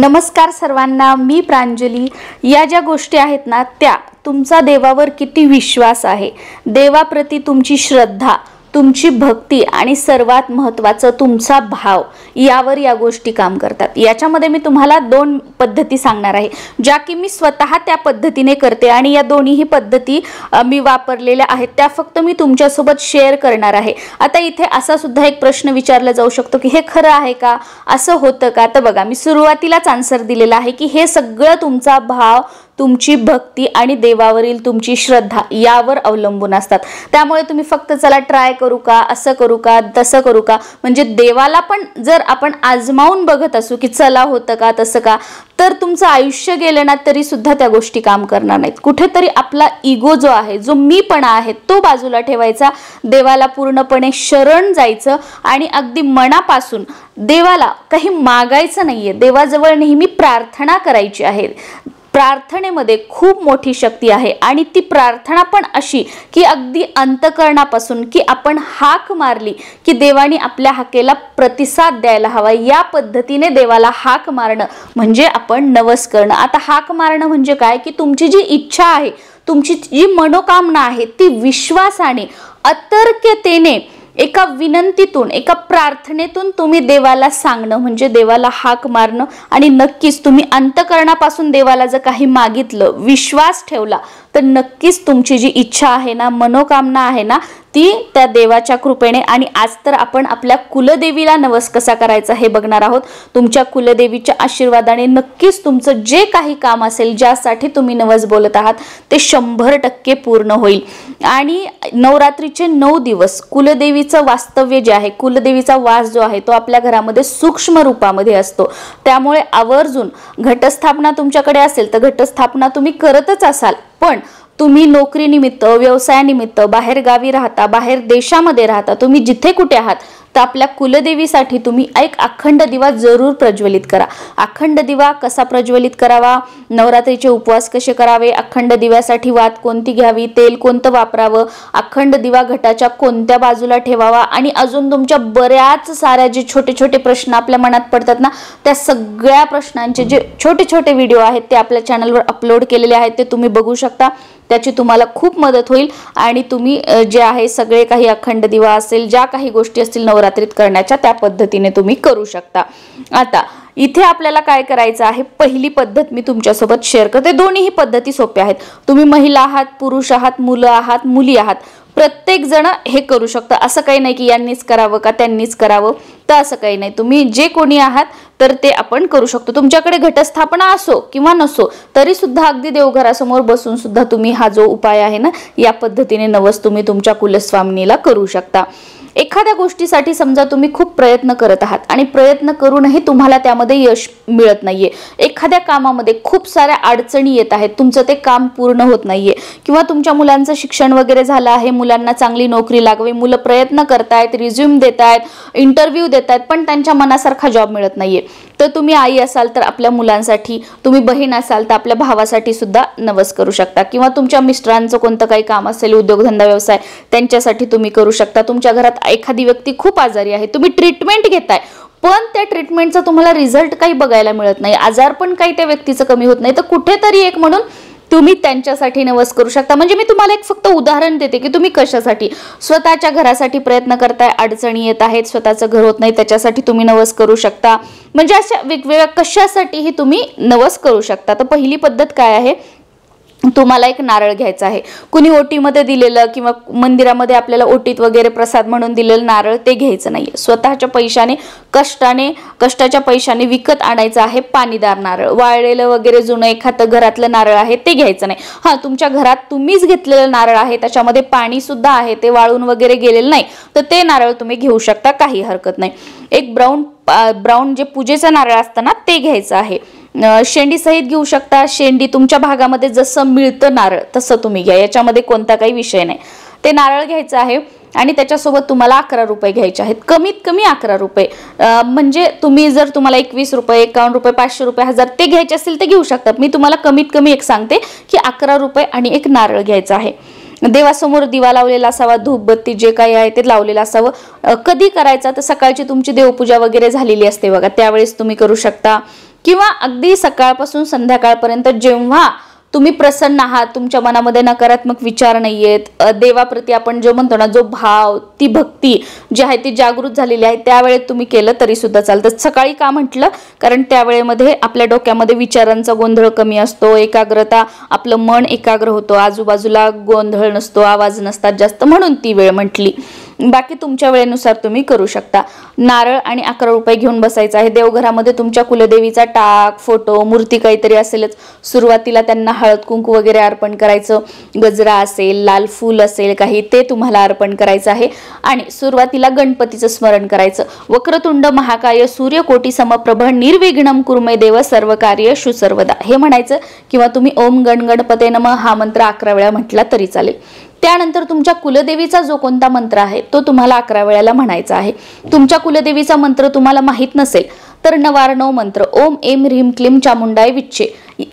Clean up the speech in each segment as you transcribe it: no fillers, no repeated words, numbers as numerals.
नमस्कार सर्वांना, मी प्रांजली। या ज्या गोष्टी आहेत ना त्या तुमचा देवावर किती विश्वास आहे, देवाप्रती तुमची श्रद्धा, तुमची भक्ती आणि सर्वात महत्त्वाचं तुमचा भाव, यावर या गोष्टी काम करतात। याच्यामध्ये मी तुम्हाला दोन पद्धती सांगणार आहे ज्या की मी स्वतः त्या पद्धतीने करते आणि या दोन्हीही पद्धती मी वापरलेल्या आहेत, त्या फक्त मी तुमच्यासोबत शेअर करणार आहे। आता इथे असा सुद्धा एक प्रश्न विचारला जाऊ शकतो की हे खरं आहे का, असं होतं का? तर बघा, मी सुरुवातीलाच आन्सर दिलेला आहे की हे सगळं तुमचा भाव, तुमची भक्ती आणि देवावरील तुमची श्रद्धा यावर अवलंबून असतात। त्यामुळे तुम्ही फक्त चला ट्राय करू का, असं करू का, तसं करू का, म्हणजे देवाला पण जर आपण आजमावून बघत असू की चला होतं का, तसं का, तर तुमचं आयुष्य गेलं ना तरी सुद्धा त्या गोष्टी काम करणार नाहीत। कुठेतरी आपला इगो जो आहे, जो मीपणा आहे, तो बाजूला ठेवायचा, देवाला पूर्णपणे शरण जायचं आणि अगदी मनापासून देवाला काही मागायचं नाहीये, देवाजवळ नेहमी प्रार्थना करायची आहे। प्रार्थनेमध्ये खूप मोठी शक्ती आहे आणि ती प्रार्थना पण अशी की अगदी अंतःकरणापासून, की आपण हाक मारली की देवाने आपल्या हाकेला प्रतिसाद द्यायला हवा, या पद्धतीने देवाला हाक मारणं म्हणजे आपण नवस करणं। आता हाक मारणं म्हणजे काय की तुमची जी इच्छा आहे, तुमची जी मनोकामना आहे ती विश्वासाने, अतर्क्यतेने, एका विनंतीतून, एका प्रार्थनेतून तुम्ही देवाला सांगणं म्हणजे देवाला हाक मारणं। आणि नक्कीच तुम्ही अंतःकरणापासून देवाला जर काही मागितलं, विश्वास ठेवला, तर नक्कीच तुमची जी इच्छा आहे ना, मनोकामना आहे ना, ती त्या देवाच्या कृपेने। आणि आज तर आपण आपल्या कुलदेवीला नवस कसा करायचा हे बघणार आहोत। तुमच्या कुलदेवीच्या आशीर्वादाने नक्कीच तुमचं जे काही काम असेल, ज्यासाठी तुम्ही नवस बोलत आहात, ते 100% पूर्ण होईल। आणि नवरात्रीचे 9 दिवस कुलदेवीचं वास्तव्य जे आहे, कुलदेवीचा वास जो आहे, तो आपल्या घरामध्ये सूक्ष्म रूपामध्ये असतो। त्यामुळे आवर्जून घटस्थापना तुमच्याकडे असेल तर घटस्थापना तुम्ही करतच असाल, पण तुम्ही नोकरीनिमित्त, व्यवसायानिमित्त बाहेर गावी राहता, बाहेर देशामध्ये राहता, तुम्ही जिथे कुठे आहात, तर आपल्या कुलदेवीसाठी तुम्ही एक अखंड दिवा जरूर प्रज्वलित करा। अखंड दिवा कसा प्रज्वलित करावा, नवरात्रीचे उपवास कसे करावे, अखंड दिव्यासाठी वात कोणती घ्यावी, तेल कोणतं वापरावं, अखंड दिवा घटाच्या कोणत्या बाजूला ठेवावा, आणि अजून तुमच्या बऱ्याच साऱ्या जे छोटे छोटे प्रश्न आपल्या मनात पडतात ना, त्या सगळ्या प्रश्नांचे जे छोटे छोटे व्हिडिओ आहेत ते आपल्या चॅनलवर अपलोड केलेले आहेत, ते तुम्ही बघू शकता। त्याची तुम्हाला खूप मदत होईल आणि तुम्ही जे आहे सगळे काही अखंड दिवा असेल, ज्या काही गोष्टी असतील नवरात्रीत करण्याच्या, त्या पद्धतीने तुम्ही करू शकता। आता इथे आपल्याला काय करायचं आहे, पहिली पद्धत मी तुमच्यासोबत शेअर करते। दोन्हीही पद्धती सोप्या आहेत। तुम्ही महिला आहात, पुरुष आहात, मुलं आहात, मुली आहात, प्रत्येक जण हे करू शकता। असं काही नाही की यांनीच करावं का त्यांनीच करावं, तर असं काही नाही। तुम्ही जे कोणी आहात तर ते आपण करू शकतो। तुमच्याकडे घटस्थापना असो किंवा नसो तरी सुद्धा अगदी देवघरासमोर बसून सुद्धा तुम्ही हा जो उपाय आहे ना, या पद्धतीने नवस तुम्ही तुमच्या कुलस्वामिनीला करू शकता। एखाद्या गोष्टीसाठी समजा तुम्ही खूप प्रयत्न करत आहात आणि प्रयत्न करूनही तुम्हाला त्यामध्ये यश मिळत नाहीये, एखाद्या कामामध्ये खूप साऱ्या अडचणी येत आहेत, तुमचं ते काम पूर्ण होत नाहीये, किंवा तुमच्या मुलांचं शिक्षण वगैरे झालं आहे, मुलांना चांगली नोकरी लागवी, मुलं प्रयत्न करतायत, रिझ्यूम देतायत, इंटरव्ह्यू देतायत, पण त्यांच्या मनासारखा जॉब मिळत नाहीये, तर तुम्ही आई असाल तर आपल्या मुलांसाठी, तुम्ही बहीण असाल तर आपल्या भावासाठी सुद्धा नवस करू शकता, किंवा तुमच्या मिस्टरांचं कोणतं काही काम असेल, उद्योगधंदा व्यवसाय, त्यांच्यासाठी तुम्ही करू शकता। तुमच्या घरात एखादी व्यक्ती खूप आजारी आहे, तुम्ही ट्रीटमेंट घेताय, पण त्या ट्रीटमेंटचा तुम्हाला रिझल्ट काही बघायला मिळत नाही, आजार पण काही त्या व्यक्तीचं कमी होत नाही, तर कुठेतरी एक म्हणून तुम्ही त्यांच्यासाठी नवस करू शकता। म्हणजे मी तुम्हाला एक फक्त उदाहरण देते की तुम्ही कशासाठी, स्वतःच्या घरासाठी प्रयत्न करताय, अडचणी येत आहेत, स्वतःचं घर होत नाही, त्याच्यासाठी तुम्ही नवस करू शकता। म्हणजे अशा वेगवेगळ्या कशासाठीही तुम्ही नवस करू शकता। तर पहिली पद्धत काय आहे, तुम्हाला एक नारळ घ्यायचा आहे। कुणी ओटीमध्ये दिलेलं किंवा मंदिरामध्ये आपल्याला ओटीत वगैरे प्रसाद म्हणून दिलेलं नारळ ते घ्यायचं नाहीये, स्वतःच्या पैशाने, कष्टाच्या पैशाने विकत आणायचं आहे पाणीदार नारळ। वाळलेलं वगैरे जुनं एखादं घरातलं नारळ आहे ते घ्यायचं नाही। हा, तुमच्या घरात तुम्हीच घेतलेलं नारळ आहे, त्याच्यामध्ये पाणी सुद्धा आहे, ते वाळून वगैरे गेलेलं नाही, तर ते नारळ तुम्ही घेऊ शकता, काही हरकत नाही। एक ब्राऊन जे पूजेचं नारळ असतं ना ते घ्यायचं आहे। शेंडी सहित घेऊ शकता, शेंडी तुमच्या भागामध्ये जसं मिळतं नारळ तसं तुम्ही घ्या, याच्यामध्ये कोणता काही विषय नाही। ते नारळ घ्यायचं आहे आणि त्याच्यासोबत तुम्हाला 11 रुपये घ्यायचे आहेत, कमीत कमी 11 रुपये। म्हणजे तुम्ही जर तुम्हाला 21 रुपये, 51 रुपये, 500 रुपये, 1000 ते घ्यायचे असतील ते घेऊ शकता। मी तुम्हाला कमीत कमी एक सांगते की 11 रुपये आणि एक नारळ घ्यायचं आहे। देवासमोर दिवा लावलेला असावा, धूपबत्ती जे काही आहे ते लावलेलं असावं। कधी करायचा तर सकाळची तुमची देवपूजा वगैरे झालेली असते बघा, त्यावेळेस तुम्ही करू शकता। किंवा अगदी सकाळपासून संध्याकाळपर्यंत जेव्हा तुम्ही प्रसन्न आहात, तुमच्या मनामध्ये नकारात्मक विचार नाहीयेत, देवाप्रती आपण जो म्हणतो ना जो भाव, ती भक्ती जी आहे ती जागृत झालेली आहे, त्यावेळेत तुम्ही केलं तरी सुद्धा चालतं. सकाळी का म्हटलं, कारण त्यावेळेमध्ये आपल्या डोक्यामध्ये विचारांचा गोंधळ कमी असतो, एकाग्रता, आपलं मन एकाग्र होतं, आजूबाजूला गोंधळ नसतो, आवाज नसतात जास्त, म्हणून ती वेळ म्हटली. बाकी तुमच्या वेळेनुसार तुम्ही करू शकता. नारळ आणि 11 रुपये घेऊन बसायचं आहे. देवघरामध्ये तुमच्या कुलदेवीचा टाक, फोटो, मूर्ती काहीतरी असेलच. सुरुवातीला त्यांना हळद कुंकू वगैरे अर्पण करायचं, गजरा असेल, लाल फूल असेल काही, ते तुम्हाला अर्पण करायचं आहे. आणि सुरुवातीला गणपतीचं स्मरण करायचं. वक्रतुंड महाकाय सूर्यकोटी समप्रभ निर्विघ्नं कुर्मे देव सर्व कार्येषु सर्वदा हे म्हणायचं, किंवा तुम्ही ओम गण गणपते नमः हा मंत्र 11 वेळा म्हटला तरी चालेल. त्यानंतर तुमच्या कुलदेवीचा जो कोणता मंत्र आहे तो तुम्हाला 11 वेळेला म्हणायचा आहे. तुमच्या कुलदेवीचा मंत्र तुम्हाला माहित नसेल तर 9 मंत्र ओम एम ह्रीम क्लीम चामुंडाय विच्चे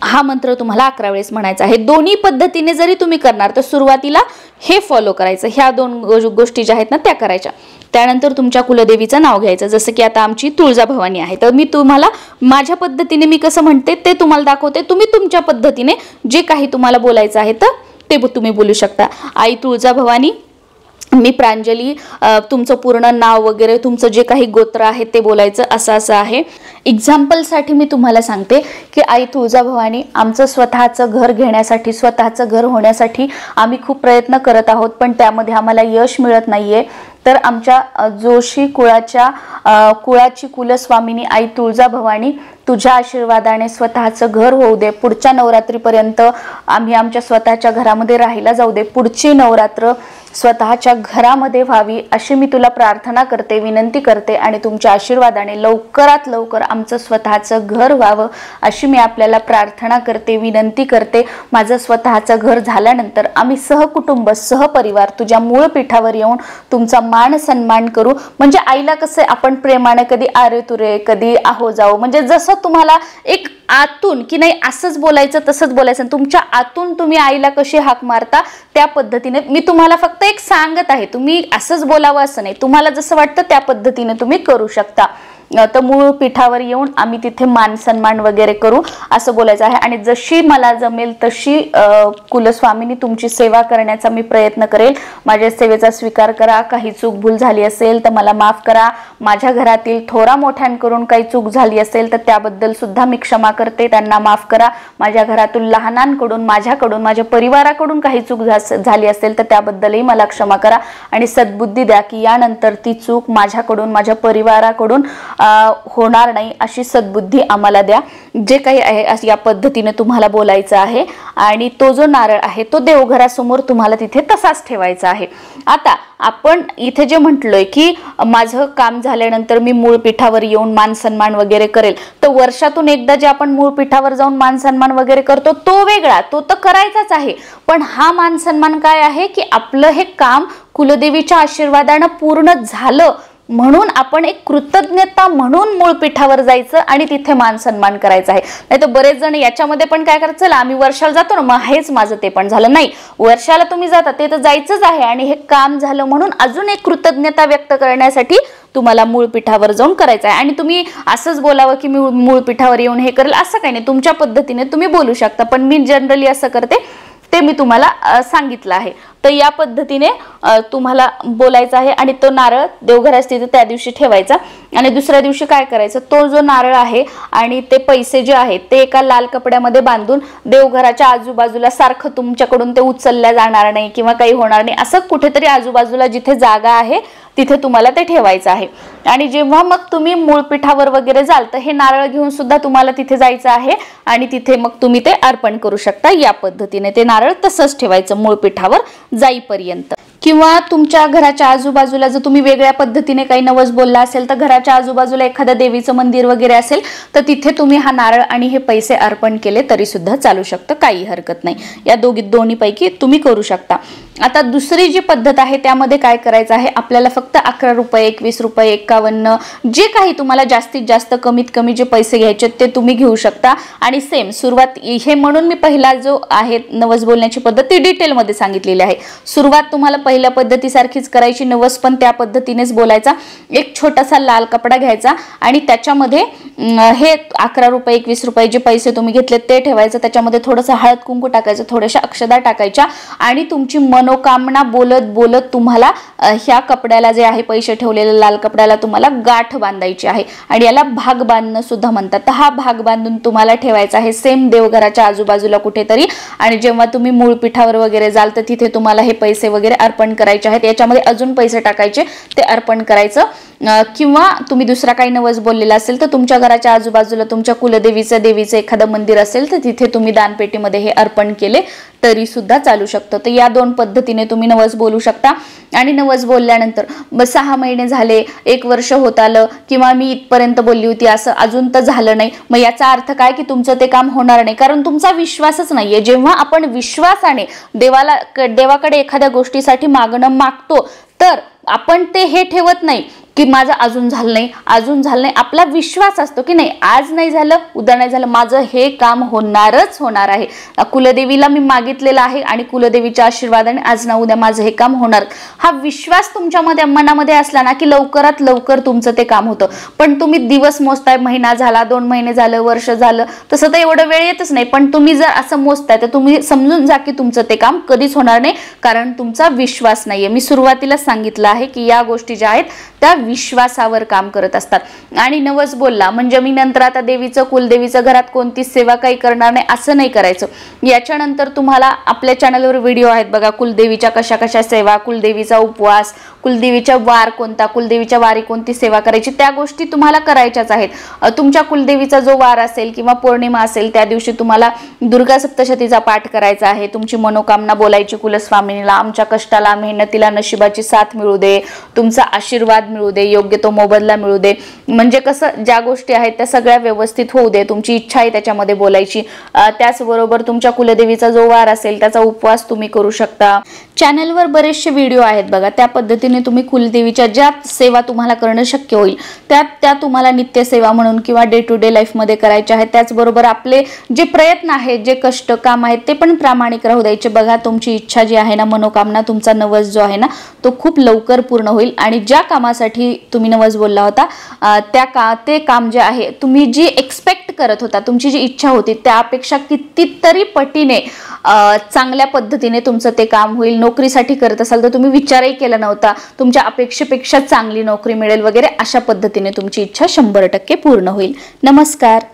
हा मंत्र तुम्हाला 11 वेळेस म्हणायचा आहे. दोन्ही पद्धतीने जरी तुम्ही करणार तर सुरुवातीला हे फॉलो करायचं, ह्या 2 गोष्टी ज्या आहेत ना त्या करायच्या. त्यानंतर तुमच्या कुलदेवीचं नाव घ्यायचं. जसं की आता आमची तुळजाभवानी आहे, तर मी तुम्हाला माझ्या पद्धतीने मी कसं म्हणते ते तुम्हाला दाखवते. तुम्ही तुमच्या पद्धतीने जे काही तुम्हाला बोलायचं आहे तर ते तुम्ही बोलू शकता. आई तुळजाभवानी, मी प्रांजली, तुमचं पूर्ण नाव वगैरे, तुमचं जे काही गोत्र आहे ते बोलायचं. असं आहे. एक्झाम्पलसाठी मी तुम्हाला सांगते की आई तुळजाभवानी, आमचं स्वतःचं घर घेण्यासाठी, स्वतःचं घर होण्यासाठी आम्ही खूप प्रयत्न करत आहोत, पण त्यामध्ये आम्हाला यश मिळत नाहीये. तर आमच्या जोशी कुळाची कुलस्वामिनी आई तुळजाभवानी, तुझ्या आशीर्वादाने स्वतःचं घर होऊ दे. पुढच्या नवरात्रीपर्यंत आम्ही आमच्या स्वतःच्या घरामध्ये राहायला जाऊ दे. पुढची नवरात्र स्वतःच्या घरामध्ये व्हावी अशी मी तुला प्रार्थना करते, विनंती करते. आणि तुमच्या आशीर्वादाने लवकरात लवकर आमचं स्वतःचं घर व्हावं अशी मी आपल्याला प्रार्थना करते, विनंती करते. माझं स्वतःचं घर झाल्यानंतर आम्ही सहकुटुंब, सहपरिवार तुझ्या मूळ पीठावर येऊन तुमचा मान सन्मान करू. म्हणजे आईला कसं आपण प्रेमाने कधी आरे तुरे, कधी आहो जाओ, म्हणजे जसं तुम्हाला एक आतून की नाही असंच बोलायचं तसंच बोलायचं, तुमच्या आतून तुम्ही आईला कशी हाक मारता त्या पद्धतीने मी तुम्हाला फक्त एक सांगत आहे. तुम्ही असंच बोलावं असं नाही, तुम्हाला जसं वाटतं त्या पद्धतीने तुम्ही करू शकता. तर मूळ पीठावर येऊन आम्ही तिथे मान सन्मान वगैरे करू असं बोलायचं आहे. आणि जशी मला जमेल तशी कुलस्वामीनी तुमची सेवा करण्याचा मी प्रयत्न करेल. माझ्या सेवेचा स्वीकार करा. काही चूक भूल झाली असेल तर मला माफ करा. माझ्या घरातील थोरा मोठ्यांकडून काही चूक झाली असेल तर त्याबद्दल सुद्धा मी क्षमा करते, त्यांना माफ करा. माझ्या घरातून लहानांकडून, माझ्याकडून, माझ्या परिवाराकडून काही चूक झाली असेल तर त्याबद्दलही मला क्षमा करा. आणि सद्बुद्धी द्या की यानंतर ती चूक माझ्याकडून, माझ्या परिवाराकडून होणार नाही अशी सद्बुद्धी आम्हाला द्या. जे काही आहे या पद्धतीने तुम्हाला बोलायचं आहे. आणि तो जो नारळ आहे तो देवघरासमोर तुम्हाला तिथे तसाच ठेवायचा आहे. आता आपण इथे जे म्हटलोय की माझं काम झाल्यानंतर मी मूळ पीठावर येऊन मान सन्मान वगैरे करेल, तर वर्षातून एकदा जे आपण मूळ पीठावर जाऊन मान सन्मान वगैरे करतो तो वेगळा, तो तर करायचाच आहे. पण हा मान सन्मान काय आहे की आपलं हे काम कुलदेवीच्या आशीर्वादाने पूर्ण झालं म्हणून आपण एक कृतज्ञता म्हणून मूळ पीठावर जायचं आणि तिथे मान सन्मान करायचा आहे. नाही तर बरेच जण याच्यामध्ये पण काय करायचं, चला आम्ही वर्षाला जातो ना मग हेच माझं ते पण झालं. नाही, वर्षाला तुम्ही जाता ते तर जायचंच आहे आणि हे काम झालं म्हणून अजून एक कृतज्ञता व्यक्त करण्यासाठी तुम्हाला मूळ पीठावर जाऊन करायचं आहे. आणि तुम्ही असंच बोलावं की मी मूळ पीठावर येऊन हे करेल असं काही नाही, तुमच्या पद्धतीने तुम्ही बोलू शकता. पण मी जनरली असं करते ते मी तुम्हाला सांगितलं आहे. तर या पद्धतीने तुम्हाला बोलायचं आहे. आणि तो नारळ देवघरात तिथे त्या दिवशी ठेवायचा. आणि दुसऱ्या दिवशी काय करायचं, तो जो नारळ आहे आणि ते पैसे जे आहेत ते एका लाल कपड्यामध्ये बांधून देवघराच्या आजूबाजूला, सारखं तुमच्याकडून ते उचलल्या जाणार नाही किंवा काही होणार नाही असं कुठेतरी आजूबाजूला जिथे जागा आहे तिथे तुम्हाला ते ठेवायचं आहे. आणि जेव्हा मग तुम्ही मूळ पीठावर वगैरे जाल तर हे नारळ घेऊन सुद्धा तुम्हाला तिथे जायचं आहे आणि तिथे मग तुम्ही ते अर्पण करू शकता. या पद्धतीने ते नारळ तसंच ठेवायचं मूळ पीठावर जाईपर्यंत. किंवा तुमच्या घराच्या आजूबाजूला जर तुम्ही वेगळ्या पद्धतीने काही नवस बोलला असेल तर घराच्या आजूबाजूला एखाद्या देवीचं मंदिर वगैरे असेल तर तिथे तुम्ही हा नारळ आणि हे पैसे अर्पण केले तरी सुद्धा चालू शकतं, काही हरकत नाही. या दोन्हीपैकी तुम्ही करू शकता. आता दुसरी जी पद्धत आहे त्यामध्ये काय करायचं आहे, आपल्याला फक्त 11 रुपये, 21 रुपये, 51, जे काही तुम्हाला जास्तीत जास्त कमीत कमी जे पैसे घ्यायचे ते तुम्ही घेऊ शकता। आणि सेम सुरुवात हे म्हणून मी पहिला जो आहे नवस बोलण्याची पद्धत ती डिटेलमध्ये सांगितलेली आहे। सुरुवात तुम्हाला पहिल्या पद्धतीसारखीच करायची, नवस पण त्या पद्धतीनेच बोलायचा। एक छोटासा लाल कपडा घ्यायचा आणि त्याच्यामध्ये हे 11 रुपये, 21 रुपये जे पैसे तुम्ही घेतले ते ठेवायचं, त्याच्यामध्ये थोडंसं हळद कुंकू टाकायचं, थोड्याशा अक्षदा टाकायच्या आणि तुमची मनोकामना बोलत बोलत तुम्हाला ह्या कपड्याला जे आहे पैसे ठेवलेले लाल कपड्याला तुम्हाला गाठ बांधायची आहे आणि याला भाग बांधणं सुद्धा म्हणतात। तर हा भाग बांधून तुम्हाला ठेवायचा आहे सेम देवघराच्या आजूबाजूला कुठेतरी, आणि जेव्हा तुम्ही मूळ पीठावर वगैरे जाल तर तिथे तुम्हाला हे पैसे वगैरे अर्पण करायचे आहेत। याच्यामध्ये अजून पैसे टाकायचे, ते अर्पण करायचं। किंवा तुम्ही दुसरा काही नवस बोललेला असेल तर तुमच्या घराच्या आजूबाजूला तुमच्या कुलदेवीचं देवीचं एखादं मंदिर असेल तर तिथे तुम्ही दानपेटीमध्ये हे अर्पण केले तरी सुद्धा चालू शकतं। तर या दोन पद्धतीने तुम्ही नवस बोलू शकता। आणि नवस बोलल्यानंतर 6 महिने झाले, 1 वर्ष होत आलं, किंवा मी इथपर्यंत बोलली होती असं अजून तर झालं नाही, मग याचा अर्थ काय की तुमचं ते काम होणार नाही, कारण तुमचा विश्वासच नाहीये। जेव्हा आपण विश्वासाने देवाकडे एखाद्या गोष्टीसाठी मागणं मागतो तर आपण ते हे ठेवत नाही की माझं अजून झालं नाही, अजून झालं नाही। आपला विश्वास असतो की नाही, आज नाही झालं, उद्या नाही झालं, माझं हे काम होणारच होणार आहे। कुलदेवीला मी मागितलेलं आहे आणि कुलदेवीच्या आशीर्वादाने आज ना उद्या माझं हे काम होणार। हा विश्वास तुमच्या मनामध्ये असला ना की लवकरात लवकर तुमचं ते काम होतं। पण तुम्ही दिवस मोजताय, महिना झाला, 2 महिने झालं, वर्ष झालं, तसं तर एवढं वेळ येतच नाही। पण तुम्ही जर असं मोजताय तर तुम्ही समजून जा की तुमचं ते काम कधीच होणार नाही, कारण तुमचा विश्वास नाहीये। मी सुरुवातीला सांगितलं आहे की या गोष्टी ज्या आहेत त्या विश्वासावर काम करत असतात। आणि नवस बोलला म्हणजे मी नंतर आता देवीचं कुलदेवीचं घरात कोणतीच सेवा काही करणार नाही असं नाही करायचं। याच्यानंतर तुम्हाला आपल्या चॅनलवर व्हिडिओ आहेत बघा, कुलदेवीच्या कशा कशा सेवा, कुलदेवीचा उपवास, कुलदेवीचा वार कोणता, कुलदेवीच्या वारी कोणती सेवा करायची, त्या गोष्टी तुम्हाला करायच्याच आहेत। तुमच्या कुलदेवीचा जो वार असेल किंवा पौर्णिमा असेल त्या दिवशी तुम्हाला दुर्गा सप्तशतीचा पाठ करायचा आहे। तुमची मनोकामना बोलायची कुलस्वामिनीला, आमच्या कष्टाला मेहनतीला नशिबाची साथ मिळू दे, तुमचा आशीर्वाद मिळू दे, योग्य तो मोबदला मिळू दे, म्हणजे कसं ज्या गोष्टी आहेत त्या सगळ्या व्यवस्थित होऊ दे, तुमची इच्छा आहे त्याच्यामध्ये बोलायची। त्याचबरोबर तुमच्या कुलदेवीचा जो वार असेल त्याचा उपवास तुम्ही करू शकता। चॅनलवर बरेचसे व्हिडिओ आहेत बघा, त्या पद्धतीने तुम्ही कुलदेवीच्या ज्या सेवा तुम्हाला करणं शक्य होईल त्या तुम्हाला नित्य सेवा म्हणून किंवा डे टू डे लाईफ मध्ये करायच्या आहेत। त्याचबरोबर आपले जे प्रयत्न आहेत, जे कष्ट काम आहेत ते पण प्रामाणिक राहू द्यायचे। बघा तुमची इच्छा जी आहे ना, मनोकामना, तुमचा नवस जो आहे ना तो खूप लवकर पूर्ण होईल। आणि ज्या कामासाठी तुम्ही नवस बोलला होता ते काम जे आहे तुम्ही जी एक्सपेक्ट करत होता, तुमची जी इच्छा होती त्यापेक्षा कितीतरी पटीने चांगल्या पद्धतीने तुमचं ते काम होईल। नोकरीसाठी करत असाल तर तुम्ही विचारही केला नव्हता, तुमच्या अपेक्षेपेक्षा चांगली नोकरी मिळेल वगैरे, अशा पद्धतीने तुमची इच्छा 100% पूर्ण होईल। नमस्कार।